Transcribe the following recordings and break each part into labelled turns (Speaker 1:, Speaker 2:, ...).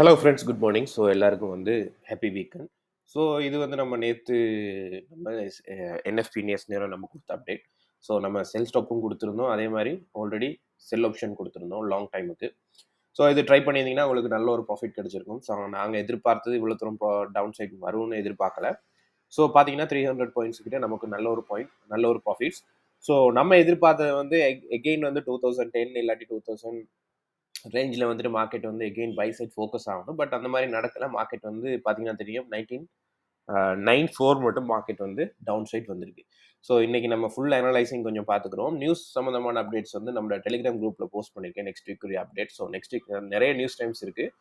Speaker 1: Hello friends, good morning. So எல்லாருக்கும் happy weekend. So இது நம்ம நேற்று நம்ம என்எஃப்பி நேரம் நம்ம கொடுத்த அப்டேட். ஸோ நம்ம செல் ஸ்டாப்பும் கொடுத்துருந்தோம், அதே மாதிரி ஆல்ரெடி செல் ஆப்ஷன் கொடுத்துருந்தோம் லாங் டைமுக்கு. ஸோ இது ட்ரை பண்ணியிருந்தீங்கன்னா உங்களுக்கு நல்ல ஒரு ப்ராஃபிட் கிடைச்சிருக்கும். ஸோ நாங்கள் எதிர்பார்த்தது இவ்வளோ தூரம் டவுன் சைட் வரும்னு எதிர்பார்க்கல. ஸோ பார்த்தீங்கன்னா 300 பாயிண்ட்ஸ் கிட்ட நமக்கு நல்ல ஒரு ப்ராஃபிட்ஸ். ஸோ நம்ம எதிர்பார்த்தது எகெயின் 2010 இல்லாட்டி 2000 ரேஞ்சில் market again buy side focus ஆகணும். பட் அந்த மாதிரி நடக்கல. மார்க்கெட் பார்த்தீங்கன்னா தெரியும் 1994 மட்டும் மார்க்கெட் டவுன் சைட் வந்திருக்கு. ஸோ இன்னைக்கு நம்ம ஃபுல் அனலைசிங் கொஞ்சம் பார்த்துக்கிறோம். நியூஸ் சம்மந்தமான அப்டேட்ஸ் நம்ம டெலிகிராம் குரூப்பில் போஸ்ட் பண்ணியிருக்கேன். நெக்ஸ்ட் வீக்குரிய அப்டேட். ஸோ நெக்ஸ்ட் வீக் நிறைய நியூஸ் டைம்ஸ் இருக்குது.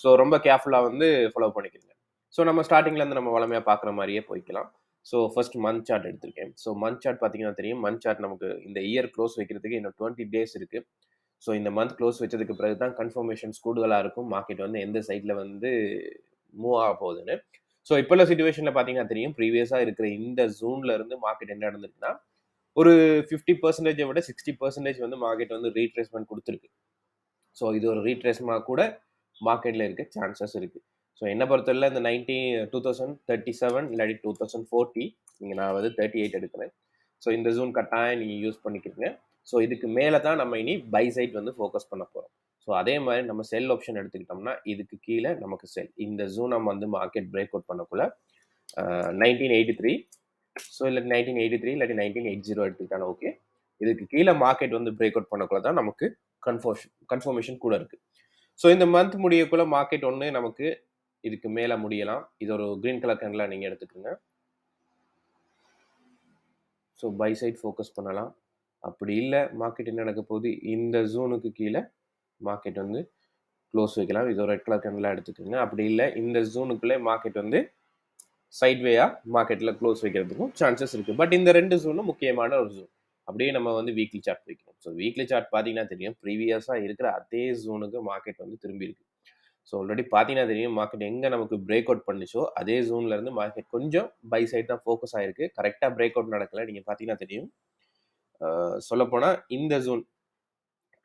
Speaker 1: ஸோ ரொம்ப கேர்ஃபுல்லாக ஃபாலோ பண்ணிக்கிறேங்க. ஸோ நம்ம ஸ்டார்டிங்லேருந்து நம்ம வளமையாக பார்க்குற மாதிரியே போய்க்கலாம். ஸோ ஃபர்ஸ்ட் மந்த் சார்ட் எடுத்திருக்கேன். ஸோ மந்த் சார்ட் பார்த்தீங்கன்னா தெரியும். மந்த் சார்ட் நமக்கு இந்த இயர் க்ளோஸ் வைக்கிறதுக்கு இன்னும் 20 டேஸ் இருக்குது. ஸோ இந்த மந்த் க்ளோஸ் வச்சதுக்கு பிறகு தான் கன்ஃபர்மேஷன்ஸ் கூடுதலாக இருக்கும். மார்க்கெட் எந்த சைடில் மூவ் ஆக போகுதுன்னு. ஸோ இப்போ உள்ள சுச்சுவேஷனில் பார்த்தீங்கன்னா தெரியும். ப்ரீவியஸாக இருக்கிற இந்த ஜூனில் இருந்து மார்க்கெட் என்ன நடந்திருக்குன்னா ஒரு 50% விட 60% மார்க்கெட் ரீட்ரேஸ்மெண்ட் கொடுத்துருக்கு. ஸோ இது ஒரு ரீட்ரேஸ்மெண்ட் கூட மார்க்கெட்டில் இருக்க சான்சஸ் இருக்குது. ஸோ என்ன பொறுத்தவரை இந்த 2037 இல்லாட்டி 2040 நீங்கள் நான் 38 எடுக்கிறேன். ஸோ இந்த ஜூன் கட்டாயம் நீங்கள் யூஸ் பண்ணிக்கிறீங்க. ஸோ இதுக்கு மேலே தான் நம்ம இனி பை சைட் ஃபோக்கஸ் பண்ண போகிறோம். ஸோ அதே மாதிரி நம்ம செல் ஆப்ஷன் எடுத்துக்கிட்டோம்னா இதுக்கு கீழே நமக்கு செல் இந்த ஜூன் நம்ம மார்க்கெட் பிரேக் அவுட் பண்ணக்குள்ள 1983 ஸோ இல்லை 1983 இல்லாட்டி 1980 எடுத்துக்கிட்டாலும் ஓகே. இதுக்கு கீழே மார்க்கெட் பிரேக் அவுட் பண்ணக்குள்ள தான் நமக்கு கன்ஃபர்மேஷன் கூட இருக்குது. ஸோ இந்த மந்த் முடியக்குள்ள மார்க்கெட் நமக்கு இதுக்கு மேலே முடியலாம். இது ஒரு கிரீன் கலர் கேண்டில் நீங்கள் எடுத்துக்கோங்க. ஸோ பை சைட் ஃபோக்கஸ் பண்ணலாம். அப்படி இல்லை மார்க்கெட் என்ன நடக்க போகுது, இந்த ஜோனுக்கு கீழே மார்க்கெட் க்ளோஸ் வைக்கலாம். இது ஒரு ரெட் கலர் கேண்டில் எடுத்துக்கோங்க. அப்படி இல்லை இந்த ஜோனுக்குள்ளே மார்க்கெட் சைட்வேயாக மார்க்கெட்டில் க்ளோஸ் வைக்கிறதுக்கும் சான்சஸ் இருக்குது. பட் இந்த ரெண்டு ஜோனும் முக்கியமான ஒரு ஜோன். அப்படியே நம்ம வீக்லி சார்ட் வைக்கணும். ஸோ வீக்லி சார்ட் பார்த்தீங்கன்னா தெரியும். ப்ரீவியஸாக இருக்கிற அதே ஜோனுக்கு மார்க்கெட் திரும்பி இருக்கு. ஸோ ஆல்ரெடி பார்த்தீங்கன்னா தெரியும் மார்க்கெட் எங்கே நமக்கு பிரேக் அவுட் பண்ணிச்சோ அதே ஜோன்லேருந்து மார்க்கெட் கொஞ்சம் பை சைட் தான் ஃபோக்கஸ் ஆகிருக்கு. கரெக்டாக பிரேக் அவுட் நடக்கலை. நீங்கள் பார்த்தீங்கன்னா தெரியும். சொல்லப்போனால் இந்த ஜோன்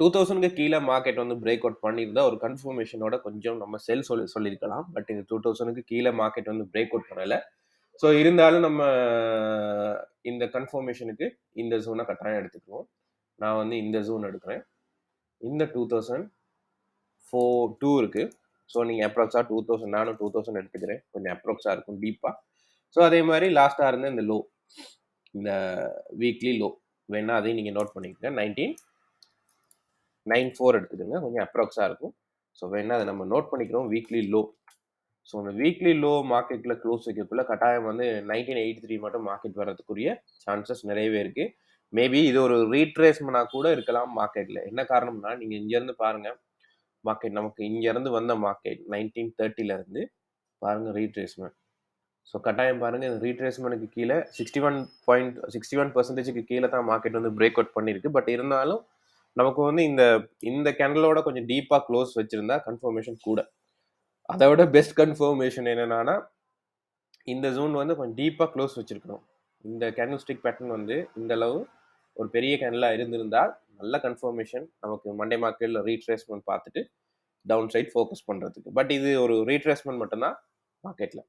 Speaker 1: 2000க்கு கீழே மார்க்கெட் பிரேக் அவுட் பண்ணியிருந்தா ஒரு கன்ஃபர்மேஷனோட கொஞ்சம் நம்ம செல் சொல்லியிருக்கலாம். பட் இந்த 2000க்கு கீழே மார்க்கெட் பிரேக் அவுட் பண்ணலை. ஸோ இருந்தாலும் நம்ம இந்த கன்ஃபர்மேஷனுக்கு இந்த ஜோனை கட்டாயம் எடுத்துக்குவோம். நான் இந்த ஜோன் எடுக்கிறேன். இந்த 2004 இருக்குது. ஸோ நீங்கள் அப்ராக்ஸாக 2000 நானும் 2000 எடுத்துக்கிறேன். கொஞ்சம் அப்ராக்ஸாக இருக்கும் டீப்பாக. ஸோ அதே மாதிரி லாஸ்ட்டாக இருந்த இந்த லோ, இந்த வீக்லி லோ வேணா அதையும் நீங்கள் நோட் பண்ணிக்கோங்க. 1994 எடுத்துக்கோங்க. கொஞ்சம் அப்ராக்ஸாக இருக்கும். ஸோ வேணா அதை நம்ம நோட் பண்ணிக்கிறோம். Weekly low. ஸோ அந்த வீக்லி லோ மார்க்கெட்டில் க்ளோஸ் வைக்கக்குள்ள கட்டாயம் 1983 மட்டும் மார்க்கெட் வர்றதுக்குரிய சான்சஸ் நிறையவே இருக்குது. மேபி இது ஒரு ரீட்ரேஸ்மெண்டாக கூட இருக்கலாம் மார்க்கெட்டில். என்ன காரணம்னா நீங்கள் இங்கேருந்து பாருங்கள். மார்க்கெட் நமக்கு இங்கேருந்து வந்த மார்க்கெட் 1930 பாருங்கள் ரீட்ரேஸ்மெண்ட். ஸோ கட்டாயம் பாருங்கள் இந்த ரீட்ரேஸ்மெண்ட்டுக்கு கீழே 61% கீழே தான் மார்க்கெட் பிரேக் அவுட் பண்ணியிருக்கு. பட் இருந்தாலும் நமக்கு இந்த கேண்டலோட கொஞ்சம் டீப்பாக க்ளோஸ் வச்சுருந்தா கன்ஃபர்மேஷன் கூட. அதை விட பெஸ்ட் கன்ஃபர்மேஷன் என்னென்னா இந்த ஜோன் கொஞ்சம் டீப்பாக க்ளோஸ் வச்சுருக்கணும். இந்த கேண்டில் ஸ்டிக் பேட்டர்ன் இந்த அளவு ஒரு பெரிய கேண்டலாக இருந்திருந்தால் நல்ல கன்ஃபர்மேஷன் நமக்கு மண்டே மார்க்கெட்டில் ரீட்ரேஸ்மெண்ட் பார்த்துட்டு டவுன் சைட் ஃபோக்கஸ் பண்ணுறதுக்கு. பட் இது ஒரு ரீட்ரேஸ்மெண்ட் மட்டும்தான் மார்க்கெட்டில்.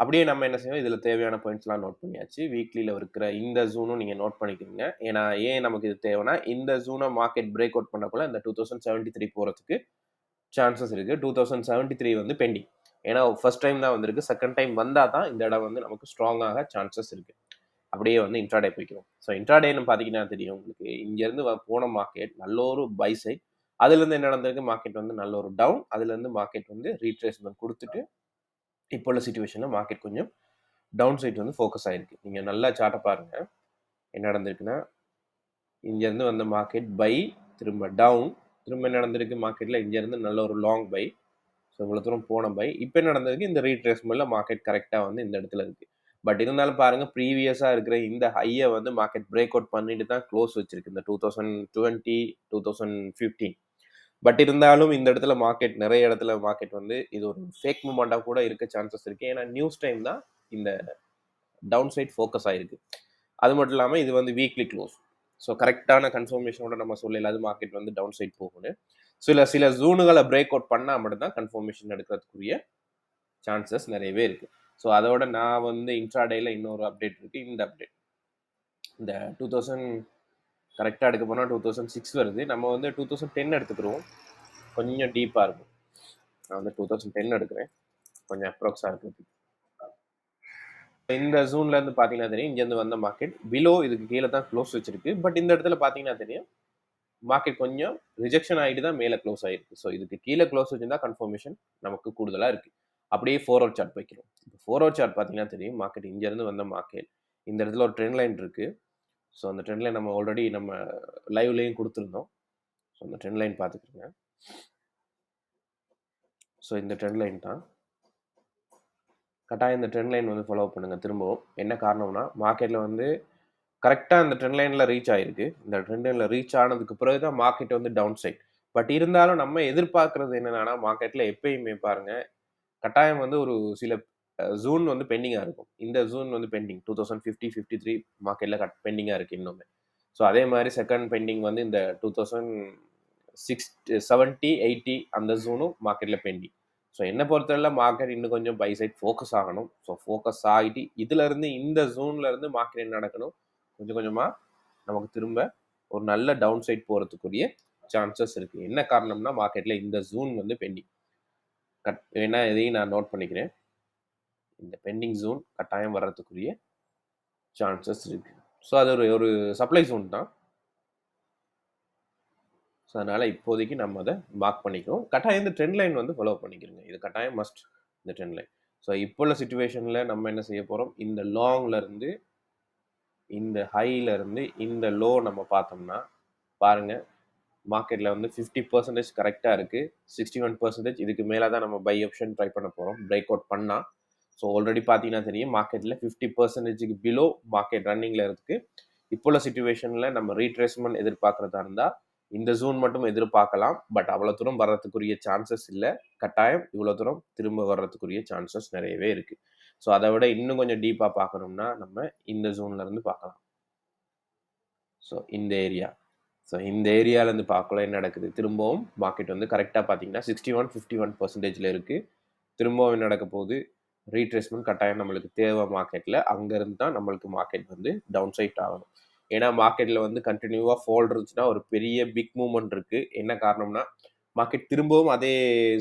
Speaker 1: அப்படியே நம்ம என்ன செய்வோம், இதில் தேவையான பாயிண்ட்ஸ்லாம் நோட் பண்ணியாச்சு. வீக்லியில் இருக்கிற இந்த ஜூனும் நீங்கள் நோட் பண்ணிக்கிறீங்க. ஏன்னா ஏன் நமக்கு இது தேவைன்னா இந்த ஜூனை மார்க்கெட் பிரேக் அவுட் பண்ணக்குள்ள இந்த 2073 போகிறதுக்கு சான்சஸ் இருக்குது. 2073 பெண்டிங். ஏன்னா ஃபர்ஸ்ட் டைம் தான் வந்திருக்கு. செகண்ட் டைம் வந்தால் தான் இந்த இடம் நமக்கு ஸ்ட்ராங்காக சான்சஸ் இருக்குது. அப்படியே இன்ட்ராடே போய்க்கிறோம். ஸோ இன்ட்ராடேன்னு பார்த்தீங்கன்னா தெரியும் உங்களுக்கு. இங்கேருந்து போன மார்க்கெட் நல்ல ஒரு பை சைட். அதுலேருந்து என்ன நடந்திருக்கு, மார்க்கெட் நல்ல ஒரு டவுன். அதுலேருந்து மார்க்கெட் ரீட்ரேஸ்மெண்ட் கொடுத்துட்டு இப்போ உள்ள சுச்சுவேஷனில் மார்க்கெட் கொஞ்சம் டவுன் சைட் ஃபோக்கஸ் ஆகிருக்கு. நீங்கள் நல்லா சார்ட்டை பாருங்கள். என்ன நடந்திருக்குன்னா இங்கேருந்து வந்த மார்க்கெட் பை, திரும்ப டவுன், திரும்ப என்ன நடந்திருக்கு மார்க்கெட்டில் இங்கேருந்து நல்ல ஒரு லாங் பை. ஸோ இவ்வளோ தூரம் போன பை. இப்போ என்ன நடந்திருக்கு, இந்த ரீட்ரேஸ்மெண்ட்டில் மார்க்கெட் கரெக்டாக இந்த இடத்துல இருக்குது. பட் இருந்தாலும் பாருங்கள் ப்ரீவியஸாக இருக்கிற இந்த ஹையை மார்க்கெட் பிரேக் அவுட் பண்ணிட்டு தான் க்ளோஸ் வச்சிருக்கு இந்த 2020 2015. பட் இருந்தாலும் இந்த இடத்துல மார்க்கெட் நிறைய இடத்துல மார்க்கெட் இது ஒரு ஃபேக் மூமெண்ட்டாக கூட இருக்க சான்சஸ் இருக்குது. ஏன்னா நியூஸ் டைம் தான் இந்த டவுன் சைட் ஃபோக்கஸ் ஆகிருக்கு. அது மட்டும் இல்லாமல் இது வீக்லி க்ளோஸ். ஸோ கரெக்டான கன்ஃபர்மேஷனோட நம்ம சொல்லல அது மார்க்கெட் டவுன் சைட் போகணும். சில ஜூனுகளை பிரேக் அவுட் பண்ணால் மட்டும்தான் கன்ஃபர்மேஷன் எடுக்கிறதுக்குரிய சான்சஸ் நிறையவே இருக்குது. ஸோ அதோட நான் வந்து இன்ட்ராடேயில் இன்னொரு அப்டேட் இருக்குது. இந்த அப்டேட் இந்த 2000 கரெக்டாக எடுக்க போனால் 2006 வருது. நம்ம வந்து 2010 எடுத்துக்கிறோம், கொஞ்சம் டீப்பாக இருக்கும். நான் வந்து 2010 எடுக்கிறேன், கொஞ்சம் அப்ராக்ஸாக இருக்குது. இந்த ஜூன்லேருந்து பார்த்தீங்கன்னா தெரியும், இங்கேருந்து வந்த மார்க்கெட் பிலோ இதுக்கு கீழே தான் க்ளோஸ் வச்சிருக்கு. பட் இந்த இடத்துல பார்த்தீங்கன்னா தெரியும், மார்க்கெட் கொஞ்சம் ரிஜெக்ஷன் ஆகிட்டு தான் மேலே க்ளோஸ் ஆகிருக்கு. ஸோ இதுக்கு கீழே க்ளோஸ் வச்சுருந்தா கன்ஃபர்மேஷன் நமக்கு கூடுதலாக இருக்குது. அப்படியே 4 ஹவர் சார்ட் வைக்கிறோம். இப்போ 4 ஹவர் சார்ட் பார்த்தீங்கன்னா தெரியும், மார்க்கெட் இங்கேருந்து வந்த மார்க்கெட் இந்த இடத்துல ஒரு ட்ரெண்ட் லைன் இருக்குது. ஸோ அந்த ட்ரெண்ட் லைன் நம்ம ஆல்ரெடி நம்ம லைவ்லேயும் கொடுத்துருந்தோம். ஸோ அந்த ட்ரெண்ட் லைன் பார்த்துக்கிட்டுங்க. ஸோ இந்த ட்ரெண்ட் லைன் தான் கட்டாயம். இந்த ட்ரெண்ட் லைன் வந்து ஃபாலோ பண்ணுங்கள் திரும்பவும். என்ன காரணம்னா, மார்க்கெட்டில் வந்து கரெக்டாக அந்த ட்ரெண்ட் லைனில் ரீச் ஆகிருக்கு. இந்த ட்ரெண்ட் லைனில் ரீச் ஆனதுக்கு பிறகு தான் மார்க்கெட் வந்து டவுன் சைட். பட் இருந்தாலும் நம்ம எதிர்பார்க்குறது என்னென்னா, மார்க்கெட்டில் எப்பயுமே பாருங்கள், கட்டாயம் வந்து ஒரு சில ஜூன் வந்து பெண்டிங்காக இருக்கும். இந்த ஜூன் வந்து பெண்டிங் 2050, 53 மார்க்கெட்டில் பெண்டிங்காக இருக்குது இன்னுமே. ஸோ அதே மாதிரி செகண்ட் பெண்டிங் வந்து இந்த 2070, 80 அந்த ஜூனும் மார்க்கெட்டில் பெண்டிங். ஸோ என்னை பொறுத்தவரை மார்க்கெட் இன்னும் கொஞ்சம் பை சைட் ஃபோக்கஸ் ஆகணும். ஸோ ஃபோக்கஸ் ஆகிட்டு இதுலேருந்து இந்த ஜூன்லேருந்து மார்க்கெட் என்ன நடக்கணும், கொஞ்சம் கொஞ்சமாக நமக்கு திரும்ப ஒரு நல்ல டவுன் சைட் போகிறதுக்குரிய சான்சஸ் இருக்குது. என்ன காரணம்னா, மார்க்கெட்டில் இந்த ஜூன் வந்து பெண்டிங். ஏன்னா இதையும் நான் நோட் பண்ணிக்கிறேன், இந்த பெண்டிங் ஜோன் கட்டாயம் வர்றதுக்குரிய சான்சஸ் இருக்கு. ஸோ அது ஒரு சப்ளை ஜோன் தான். ஸோ அதனால் இப்போதைக்கு நம்ம அதை மார்க் பண்ணிக்கிறோம். கட்டாயம் இந்த ட்ரெண்ட் லைன் வந்து ஃபாலோ பண்ணிக்கிறோங்க. இது கட்டாயம் மஸ்ட், இந்த ட்ரெண்ட் லைன். ஸோ இப்போ உள்ள சுச்சுவேஷனில் நம்ம என்ன செய்ய போகிறோம், இந்த லாங்லேருந்து இந்த ஹையிலேருந்து இந்த லோ நம்ம பார்த்தோம்னா பாருங்கள், மார்க்கெட்டில் வந்து 50% கரெக்டாக இருக்குது. 61% இதுக்கு மேலே தான் நம்ம பை ஆப்ஷன் ட்ரை பண்ண போகிறோம், பிரேக் அவுட் பண்ணால். ஸோ ஆல்ரெடி பார்த்தீங்கன்னா தெரியும், மார்க்கெட்டில் 50%க்கு பிலோ மார்க்கெட் ரன்னிங்கில் இருக்குது. இப்போ உள்ள சுச்சுவேஷனில் நம்ம ரீட்ரேஸ்மெண்ட் எதிர்பார்க்குறதா இருந்தால் இந்த ஜூன் மட்டும் எதிர்பார்க்கலாம். பட் அவ்வளோ தூரம் வர்றதுக்குரிய சான்சஸ் இல்லை. கட்டாயம் இவ்வளோ தூரம் திரும்ப வர்றதுக்குரிய சான்சஸ் நிறையவே இருக்குது. ஸோ அதை விட இன்னும் கொஞ்சம் டீப்பாக பார்க்கணும்னா நம்ம இந்த ஜூன்லேருந்து பார்க்கலாம். ஸோ இந்த ஏரியா, ஸோ இந்த ஏரியாவிலேருந்து பார்க்கல என்ன நடக்குது, திரும்பவும் மார்க்கெட் வந்து கரெக்டாக பார்த்தீங்கன்னா 51-51% இருக்குது. திரும்பவும் நடக்க போகுது, ரீட்ரேஸ்மெண்ட் கட்டாயம் நம்மளுக்கு தேவை மார்க்கெட்டில். அங்கேருந்து தான் நம்மளுக்கு மார்க்கெட் வந்து டவுன் சைட் ஆகணும். ஏன்னா மார்க்கெட்டில் வந்து கண்டினியூவாக ஃபால் இருந்துச்சுன்னா ஒரு பெரிய பிக் மூவ்மெண்ட் இருக்குது. என்ன காரணம்னா, மார்க்கெட் திரும்பவும் அதே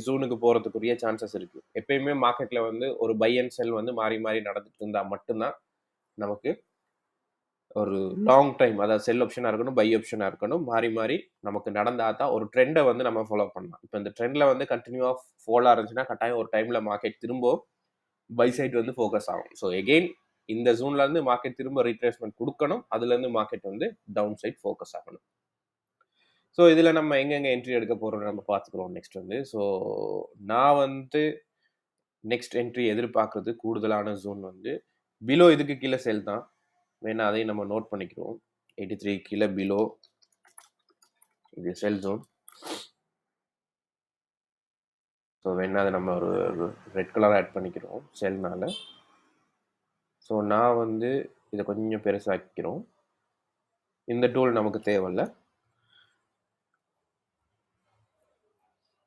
Speaker 1: ஜூனுக்கு போகிறதுக்குரிய சான்சஸ் இருக்குது. எப்பயுமே மார்க்கெட்டில் வந்து ஒரு பை அண்ட் செல் வந்து மாறி மாறி நடந்துட்டு இருந்தால் மட்டும்தான் நமக்கு ஒரு லாங் டைம், அதாவது செல் ஆப்ஷனாக இருக்கணும், பை ஆப்ஷனாக இருக்கணும், மாறி மாறி நமக்கு நடந்தால் தான் ஒரு ட்ரெண்டை வந்து நம்ம ஃபாலோ பண்ணலாம். இப்போ இந்த ட்ரெண்டில் வந்து கண்டினியூவாக ஃபாலாக இருந்துச்சுன்னா கட்டாயம் ஒரு டைமில் மார்க்கெட் திரும்ப பை சைட் வந்து ஃபோக்கஸ் ஆகும். ஸோ எகெயின் இந்த ஜூன்லேருந்து மார்க்கெட் திரும்ப ரீட்ரேஸ்மெண்ட் கொடுக்கணும், அதுலேருந்து மார்க்கெட் வந்து டவுன் சைட் ஃபோக்கஸ் ஆகணும். ஸோ இதில் நம்ம எங்கெங்கே என்ட்ரி எடுக்க போகிறோம் நம்ம பார்த்துக்குறோம் நெக்ஸ்ட் வந்து. ஸோ நான் வந்து நெக்ஸ்ட் என்ட்ரி எதிர்பார்க்குறது கூடுதலான ஜோன் வந்து பிலோ இதுக்கு கீழே செல் தான். வேணா அதையும் நம்ம நோட் பண்ணிக்கிறோம். 83 கீழே பிலோ இது செல் ஜோன். ஸோ வேணா அதை நம்ம ஒரு ரெட் கலர் ஆட் பண்ணிக்கிறோம் செல்னால. ஸோ நான் வந்து இதை கொஞ்சம் பெருசாக்கிக்கிறோம். இந்த டூல் நமக்கு தேவையில்லை.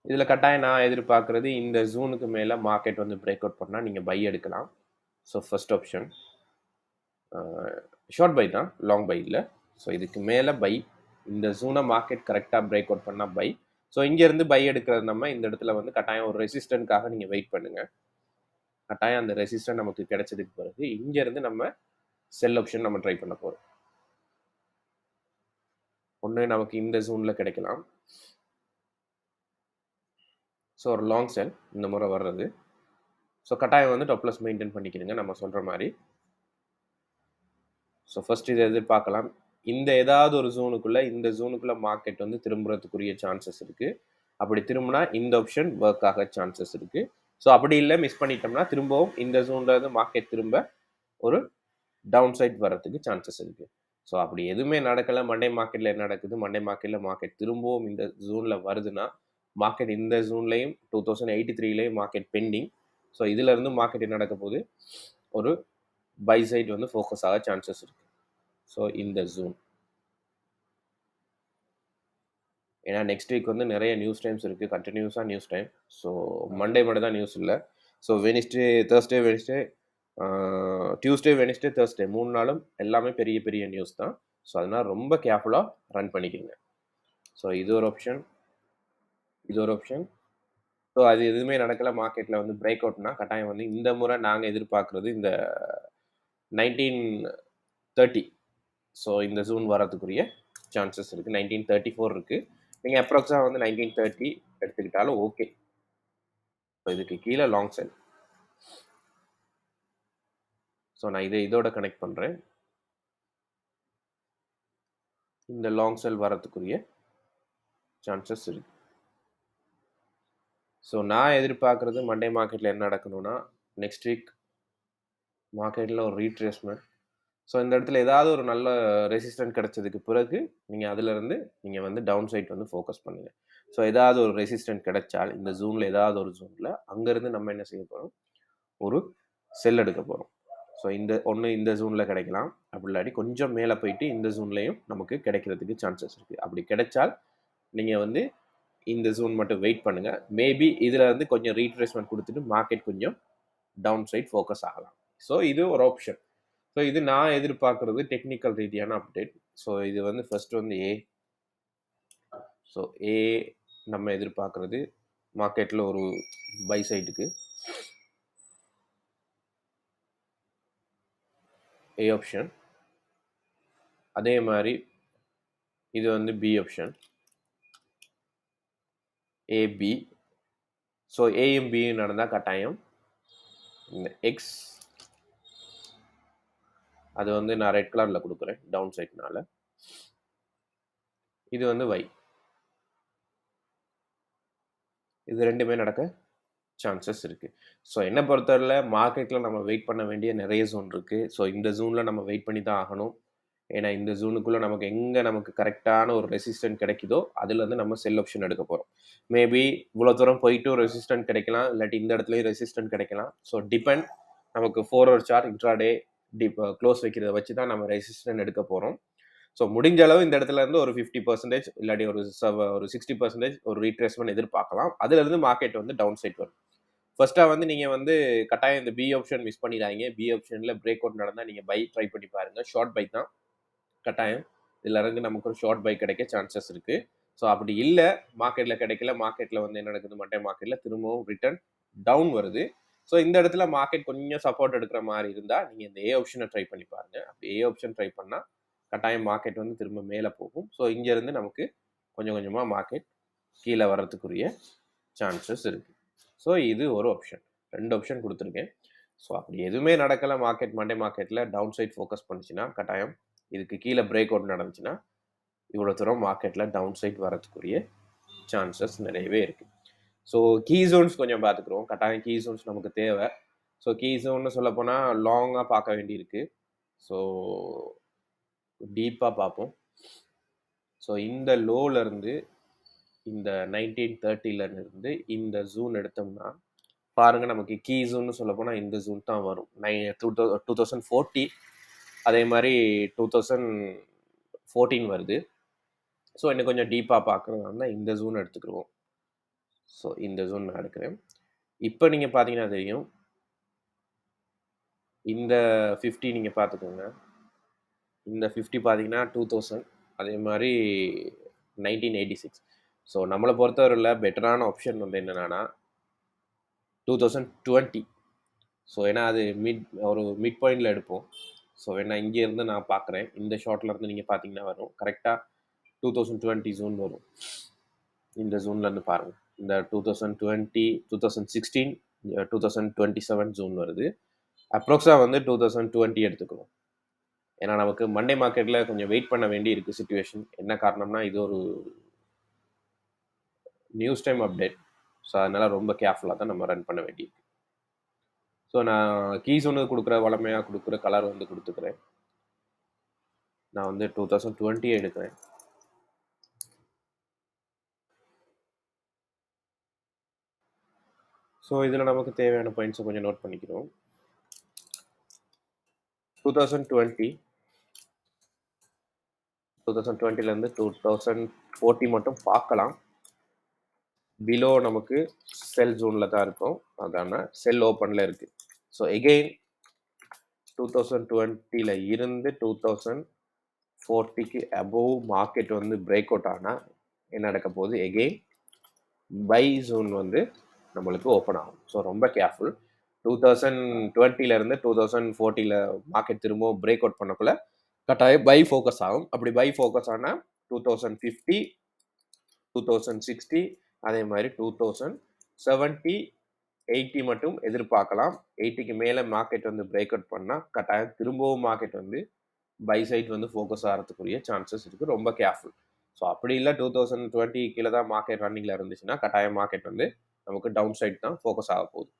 Speaker 1: இதில் கட்டாயம் நான் எதிர்பார்க்குறது இந்த ஜூனுக்கு மேலே மார்க்கெட் வந்து பிரேக் அவுட் பண்ணால் நீங்கள் பை எடுக்கலாம். So first option short buy தான், லாங் பை இல்லை. ஸோ இதுக்கு மேலே பை, இந்த ஜூனை மார்க்கெட் கரெக்டாக பிரேக் அவுட் பண்ணால் பை. ஸோ இங்கேருந்து பை எடுக்கிறது நம்ம இந்த இடத்துல வந்து கட்டாயம் ஒரு ரெசிஸ்டன்ட்காக நீங்கள் வெயிட் பண்ணுங்கள். கட்டாயம் அந்த ரெசிஸ்டன்ட் நமக்கு கிடைச்சதுக்கு பிறகு இங்கேருந்து நம்ம செல் ஆப்ஷன் நம்ம ட்ரை பண்ண போகிறோம். ஒன்று நமக்கு இந்த ஜூனில் கிடைக்கலாம். ஸோ ஒரு லாங் செல் இந்த முறை வர்றது. ஸோ கட்டாயம் வந்து டாப் லாஸ் மெயின்டைன் பண்ணிக்கிறீங்க நம்ம சொல்கிற மாதிரி. ஸோ ஃபர்ஸ்ட் இதை எதிர்பார்க்கலாம். இந்த ஏதாவது ஒரு ஜோனுக்குள்ளே மார்க்கெட் வந்து திரும்புறதுக்குரிய சான்சஸ் இருக்குது. அப்படி திரும்பினா இந்த ஆப்ஷன் ஒர்க் ஆக சான்சஸ் இருக்குது. ஸோ அப்படி இல்லை, மிஸ் பண்ணிட்டோம்னா திரும்பவும் இந்த ஜோனில் இருந்து மார்க்கெட் திரும்ப ஒரு டவுன் சைட் வர்றதுக்கு சான்சஸ் இருக்குது. ஸோ அப்படி எதுவுமே நடக்கலை, மண்டே மார்க்கெட்டில் என்ன நடக்குது, மண்டே மார்க்கெட்டில் மார்க்கெட் திரும்பவும் இந்த ஜோனில் வருதுன்னா மார்க்கெட் இந்த ஜூன்லேயும் 2083லேயும் மார்க்கெட் பெண்டிங். ஸோ இதிலேருந்து மார்க்கெட் என்ன நடக்க போகுது, ஒரு பை சைட் வந்து ஃபோக்கஸ் ஆக சான்சஸ் இருக்குது. ஸோ இந்த ஜூன் ஏன்னா நெக்ஸ்ட் வீக் வந்து நிறைய நியூஸ் டைம்ஸ் இருக்குது, கண்டினியூஸாக நியூஸ் டைம். ஸோ மண்டே மட்டும் தான் நியூஸ் இல்லை. So Wednesday, Thursday, Wednesday, Tuesday, Wednesday, Thursday 3 நாளும் எல்லாமே பெரிய பெரிய நியூஸ் தான். ஸோ அதனால் ரொம்ப கேர்ஃபுல்லாக ரன் பண்ணிக்கோங்க. ஸோ இது ஒரு ஆப்ஷன், இது ஒரு ஆப்ஷன். ஸோ அது எதுவுமே நடக்கலை, மார்க்கெட்டில் வந்து பிரேக் அவுட்னா கட்டாயம் வந்து இந்த முறை நாங்கள் எதிர்பார்க்குறது இந்த 1930. ஸோ இந்த ஜூன் வரதுக்குரிய சான்சஸ் இருக்குது. 1934 இருக்குது. நீங்கள் அப்ராக்ஸாக வந்து 1930 எடுத்துக்கிட்டாலும் ஓகே. ஸோ இதுக்கு கீழே லாங் செல். ஸோ நான் இதோட கனெக்ட் பண்ணுறேன். இந்த லாங் செல் வரதுக்குரிய சான்சஸ் இருக்குது. ஸோ நான் எதிர்பார்க்குறது மண்டே மார்க்கெட்டில் என்ன நடக்கணும்னா, நெக்ஸ்ட் வீக் மார்க்கெட்டில் ஒரு ரீட்ரேஸ்மெண்ட். ஸோ இந்த இடத்துல ஏதாவது ஒரு நல்ல ரெசிஸ்டன்ட் கிடைச்சதுக்கு பிறகு நீங்கள் அதிலிருந்து நீங்கள் வந்து டவுன் சைட் வந்து ஃபோக்கஸ் பண்ணுங்கள். ஸோ ஏதாவது ஒரு ரெசிஸ்டன்ட் கிடைச்சால் இந்த ஜூனில் ஏதாவது ஒரு ஜூனில் அங்கேருந்து நம்ம என்ன செய்ய போகிறோம், ஒரு செல் எடுக்க போகிறோம். ஸோ இந்த ஜூனில் கிடைக்கலாம், அப்படி இல்லாட்டி கொஞ்சம் மேலே போயிட்டு இந்த ஜூன்லேயும் நமக்கு கிடைக்கிறதுக்கு சான்சஸ் இருக்குது. அப்படி கிடைச்சால் நீங்கள் வந்து இந்த ஜூன் மட்டும் வெயிட் பண்ணுங்கள். மேபி இதில் வந்து கொஞ்சம் ரீட்ரேஸ்மெண்ட் கொடுத்துட்டு மார்க்கெட் கொஞ்சம் டவுன் சைட் ஃபோக்கஸ் ஆகலாம். ஸோ இது ஒரு ஆப்ஷன். ஸோ இது நான் எதிர்பார்க்குறது டெக்னிக்கல் ரீதியான அப்டேட். ஸோ இது வந்து ஃபர்ஸ்ட் வந்து ஏ. ஸோ ஏ நம்ம எதிர்பார்க்குறது மார்க்கெட்டில் ஒரு பை சைடுக்கு ஏ ஆப்ஷன். அதே மாதிரி இது வந்து பி ஆப்ஷன், ஏபி. ஸோ ஏயும் பியும் நடந்தால் கட்டாயம் இந்த எக்ஸ், அது வந்து நான் ரெட் கலரில் கொடுக்குறேன் டவுன் சைட்னால. இது வந்து வை. இது ரெண்டுமே நடக்க சான்சஸ் இருக்குது. ஸோ என்னை பொறுத்தவரையில் மார்க்கெட்டில் நம்ம வெயிட் பண்ண வேண்டிய நிறைய ஜோன் இருக்குது. ஸோ இந்த ஜூனில் நம்ம வெயிட் பண்ணி தான் ஆகணும். ஏன்னா இந்த ஜூனுக்குள்ளே நமக்கு கரெக்டான ஒரு ரெசிஸ்டன்ட் கிடைக்குதோ அதுலேருந்து நம்ம செல் ஆப்ஷன் எடுக்க போகிறோம். மேபி இவ்வளோ தூரம் போயிட்டு ஒரு ரெசிஸ்டன்ட் கிடைக்கலாம், இல்லாட்டி இந்த இடத்துலையும் ரெசிஸ்டன்ட் கிடைக்கலாம். ஸோ டிபெண்ட், நமக்கு 4 ஹவர் சார்ட் இன்ட்ராடே க்ளோஸ் வைக்கிறத வச்சு தான் நம்ம ரெசிஸ்டன்ட் எடுக்க போகிறோம். ஸோ முடிஞ்ச அளவு இந்த இடத்துல இருந்து ஒரு 50% இல்லாட்டி ஒரு 60% ஒரு ரீட்ரேஸ்மெண்ட் எதிர்பார்க்கலாம். அதுலேருந்து மார்க்கெட் வந்து டவுன் சைட் வரும். ஃபர்ஸ்ட்டாக வந்து நீங்கள் வந்து கட்டாயம் இந்த பி ஆப்ஷன் மிஸ் பண்ணிடாதீங்க. பி ஆப்ஷனில் பிரேக் அவுட் நடந்தால் நீங்கள் பை ட்ரை பண்ணி பாருங்கள். ஷார்ட் பை தான் கட்டாயம். இதில் இருந்து நமக்கு ஒரு ஷார்ட் பை கிடைக்க சான்சஸ் இருக்குது. ஸோ அப்படி இல்லை, மார்க்கெட்டில் கிடைக்கல, மார்க்கெட்டில் வந்து என்ன நடக்குது, மண்டே மார்க்கெட்டில் திரும்பவும் ரிட்டர்ன் டவுன் வருது. ஸோ இந்த இடத்துல மார்க்கெட் கொஞ்சம் சப்போர்ட் எடுக்கிற மாதிரி இருந்தால் நீங்கள் இந்த ஏ ஆப்ஷனை ட்ரை பண்ணி பாருங்கள். அப்படி ஏ ஆப்ஷன் ட்ரை பண்ணால் கட்டாயம் மார்க்கெட் வந்து திரும்ப மேலே போகும். ஸோ இங்கேருந்து நமக்கு கொஞ்சம் கொஞ்சமாக மார்க்கெட் கீழே வர்றதுக்குரிய சான்சஸ் இருக்குது. ஸோ இது ஒரு ஆப்ஷன். 2 ஆப்ஷன் கொடுத்துருக்கேன். ஸோ அப்படி எதுவுமே நடக்கலை, மார்க்கெட் மண்டே மார்க்கெட்டில் டவுன் சைட் ஃபோக்கஸ் பண்ணிச்சுன்னா கட்டாயம் இதுக்கு கீழே பிரேக் அவுட் நடந்துச்சுன்னா இவ்வளோ தூரம் மார்க்கெட்டில் டவுன் சைட் வரதுக்குரிய சான்சஸ் நிறையவே இருக்குது. ஸோ கீ ஜோன்ஸ் கொஞ்சம் பார்த்துக்குறோம். கட்டாயம் கீ ஜோன்ஸ் நமக்கு தேவை. ஸோ கீ ஜோன்னு சொல்லப்போனால் லாங்காக பார்க்க வேண்டியிருக்கு. ஸோ டீப்பாக பார்ப்போம். ஸோ இந்த லோலேருந்து இந்த 1930 இந்த ஜூன் எடுத்தோம்னா பாருங்கள், நமக்கு கீ ஜோன்னு சொல்லப்போனால் இந்த ஜூன் தான் வரும். 2040, அதே மாதிரி 2014 வருது. ஸோ இன்னும் கொஞ்சம் டீப்பாக பார்க்குறதுனா இந்த ஜூன் எடுத்துக்கிடுவோம். ஸோ இந்த ஜூன் நான் எடுக்கிறேன். இப்போ நீங்கள் பார்த்தீங்கன்னா தெரியும், இந்த 50 நீங்கள் பார்த்துக்கோங்க. இந்த 50 பார்த்தீங்கன்னா 2000, அதே மாதிரி 1986. ஸோ நம்மளை பொறுத்தவரையில் பெட்டரான ஆப்ஷன் வந்து என்னென்னா 2020. ஸோ ஏன்னா அது ஒரு மிட் பாயிண்டில் எடுப்போம். ஸோ ஏன்னா இங்கேருந்து நான் பார்க்குறேன், இந்த ஷார்ட்லேருந்து நீங்கள் பார்த்தீங்கன்னா வரும் கரெக்டாக 2020 ஜூன் வரும். இந்த ஜூன்லேருந்து பாருங்கள், இந்த 2020, 2016, 2027 ஜூன் வருது. அப்ராக்ஸாக வந்து 2020 எடுத்துக்கணும். ஏன்னா நமக்கு மண்டே மார்க்கெட்டில் கொஞ்சம் வெயிட் பண்ண வேண்டி இருக்குது சிச்சுவேஷன். என்ன காரணம்னா இது ஒரு நியூஸ் டைம் அப்டேட். ஸோ அதனால் ரொம்ப கேர்ஃபுல்லாக தான் நம்ம ரன் பண்ண வேண்டியிருக்கு. ஸோ நான் கீஸ் ஒன்று கொடுக்குற வளமையாக கொடுக்குற கலர் வந்து கொடுத்துக்கிறேன். நான் வந்து 2020 எடுக்கிறேன். ஸோ இதில் நமக்கு தேவையான பாயிண்ட்ஸை கொஞ்சம் நோட் பண்ணிக்கிறோம். 2020 2020லேருந்து 2040 மட்டும் பார்க்கலாம். பிலோ நமக்கு செல் ஜோனில் தான் இருக்கும். அதான செல் ஓப்பனில் இருக்குது. ஸோ எகெயின் 2020ல் இருந்து 2040க்கு அபோவ் மார்க்கெட் வந்து பிரேக் அவுட் ஆனால் என்ன நடக்க போகுது? எகெயின் பை ஜோன் வந்து நம்மளுக்கு ஓப்பன் ஆகும். ஸோ ரொம்ப கேர்ஃபுல். 2020லேருந்து 2040ல் மார்க்கெட் திரும்பவும் பிரேக் அவுட் பண்ணக்குள்ள கட்டாயம் பை ஃபோக்கஸ் ஆகும். அப்படி பை ஃபோக்கஸ் ஆனால் 2050, 2060, அதே மாதிரி 2070, 80 மட்டும் எதிர்பார்க்கலாம். 80க்கு மேலே மார்க்கெட் வந்து பிரேக் அவுட் பண்ணால் கட்டாயம் திரும்பவும் மார்க்கெட் வந்து பை சைட் வந்து ஃபோக்கஸ் ஆகிறதுக்குரிய சான்சஸ் இருக்குது. ரொம்ப கேர்ஃபுல். ஸோ அப்படி இல்லை 2020 கீழே தான் மார்க்கெட் ரன்னிங்கில் இருந்துச்சுன்னா கட்டாயம் மார்க்கெட் வந்து நமக்கு டவுன் சைட் தான் ஃபோக்கஸ் ஆக போகுது.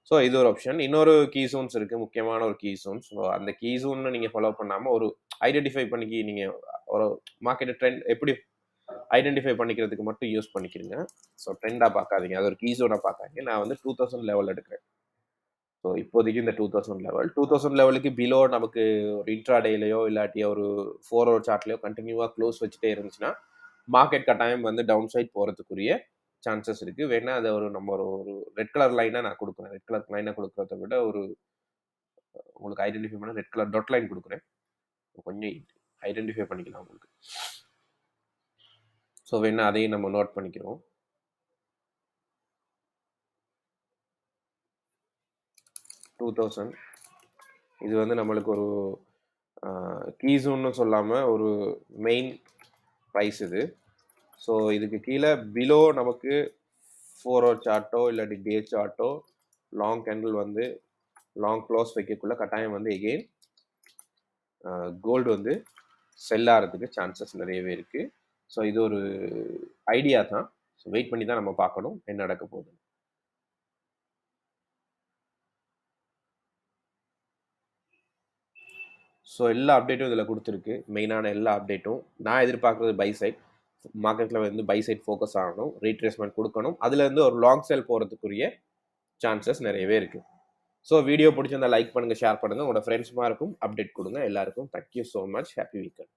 Speaker 1: ஸோ இது ஒரு ஆப்ஷன். இன்னொரு கீ ஜோன்ஸ் இருக்குது, முக்கியமான ஒரு கீ ஜோன்ஸ். ஸோ அந்த கீ ஜோன்னு நீங்கள் ஃபாலோ பண்ணாமல் ஒரு ஐடென்டிஃபை பண்ணிக்கி நீங்கள் ஒரு மார்க்கெட் ட்ரெண்ட் எப்படி ஐடென்டிஃபை பண்ணிக்கிறதுக்கு மட்டும் யூஸ் பண்ணிக்கிறீங்க. ஸோ ட்ரெண்டாக பார்க்காதீங்க, அது ஒரு கீ ஜோனாக பார்க்காதீங்க. நான் வந்து 2000 லெவல் எடுக்கிறேன். ஸோ இப்போதைக்கு இந்த 2000 லெவலுக்கு பிலோ நமக்கு ஒரு இன்ட்ராடேலையோ இல்லாட்டி ஒரு 4 ஹவர் சார்ட்லையோ கண்டினியூவாக க்ளோஸ் வச்சுட்டே இருந்துச்சுன்னா மார்க்கெட் கட்டாயம் வந்து டவுன் சைட் போகிறதுக்குரிய சான்சஸ் இருக்குது. வேணா அதை நம்ம ஒரு ரெட் கலர் லைனாக நான் கொடுக்குறேன். ரெட் கலர் லைனாக கொடுக்குறத விட ஒரு உங்களுக்கு ஐடென்டிஃபை பண்ண ரெட் கலர் டாட் லைன் கொடுக்குறேன். கொஞ்சம் ஐடென்டிஃபை பண்ணிக்கலாம் உங்களுக்கு. ஸோ வேணா அதையும் நம்ம நோட் பண்ணிக்கிறோம். இது வந்து நம்மளுக்கு ஒரு கீ ஜோன்னு சொல்லாமல் ஒரு மெயின் ப்ரைஸ் இது. ஸோ இதுக்கு கீழே பிலோ நமக்கு 4 ஹவர் சார்ட்டோ இல்லாட்டி டே சார்ட்டோ லாங் கேண்டில் வந்து லாங் க்ளோஸ் வைக்கக்குள்ள கட்டாயம் வந்து எகெயின் கோல்டு வந்து செல் ஆகிறதுக்கு சான்சஸ் நிறையவே இருக்குது. ஸோ இது ஒரு ஐடியா தான். ஸோ வெயிட் பண்ணி தான் நம்ம பார்க்கணும் என்ன நடக்க போகுது. ஸோ எல்லா அப்டேட்டும் இதில் கொடுத்துருக்கு. மெயினான எல்லா அப்டேட்டும் நான் எதிர்பார்க்குறது பை சைட் மார்க்கெட்டில் வந்து பை சைட் ஃபோக்கஸ் ஆகணும், ரீட்ரேஸ்மெண்ட் கொடுக்கணும், அதுலேருந்து ஒரு லாங் செல் போகிறதுக்குரிய சான்சஸ் நிறையவே இருக்குது. ஸோ வீடியோ பிடிச்சிருந்தா லைக் பண்ணுங்கள், ஷேர் பண்ணுங்கள், உங்களோட ஃப்ரெண்ட்ஸ் மாருக்கும் அப்டேட் கொடுங்க. எல்லாருக்கும் thank you so much. Happy weekend.